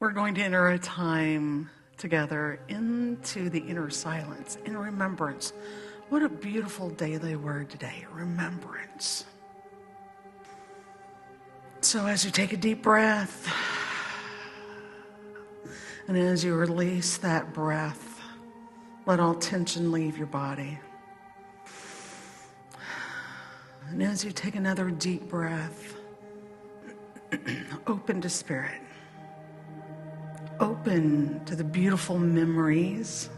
We're going to enter a time together into the inner silence in remembrance. What a beautiful daily word today, remembrance. So as you take a deep breath, and as you release that breath, let all tension leave your body. And as you take another deep breath, open to spirit. Open to the beautiful memories.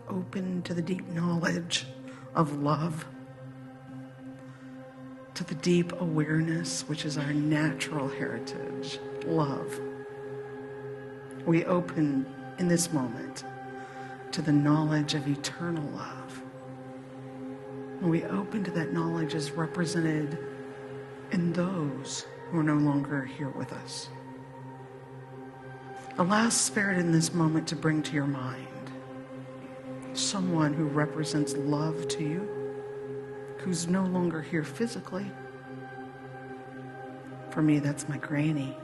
Open to the deep knowledge of love. To the deep awareness, which is our natural heritage, love. We open in this moment to the knowledge of eternal love. And we open to that knowledge as represented in those who are no longer here with us. Allow Spirit in this moment to bring to your mind someone who represents love to you, who's no longer here physically. For me, that's my granny.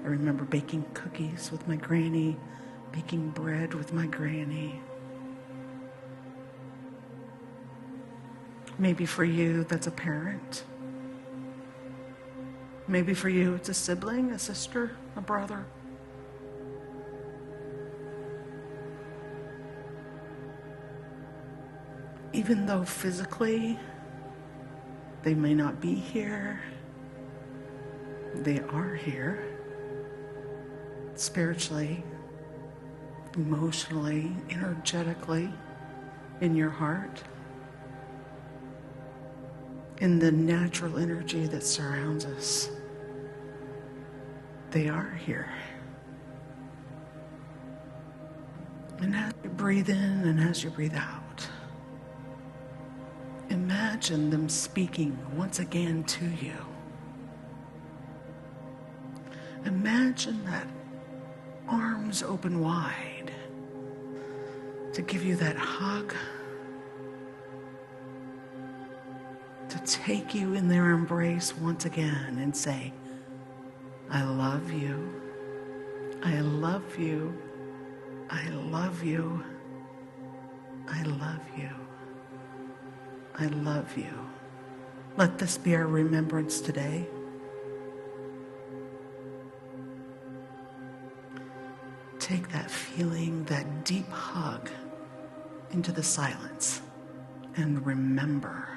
I remember baking cookies with my granny, baking bread with my granny. Maybe for you, that's a parent. Maybe for you, it's a sibling, a sister, a brother. Even though physically they may not be here, they are here. Spiritually, emotionally, energetically, in your heart, in the natural energy that surrounds us. They are here. And as you breathe in and as you breathe out, imagine them speaking once again to you. Imagine that arms open wide to give you that hug, to take you in their embrace once again and say, I love you, I love you, I love you, I love you, I love you. Let this be our remembrance today. Take that feeling, that deep hug into the silence and remember.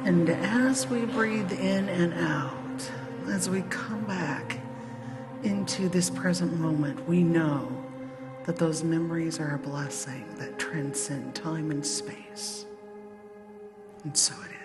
And as we breathe in and out, as we come back into this present moment, we know that those memories are a blessing that transcend time and space. And so it is.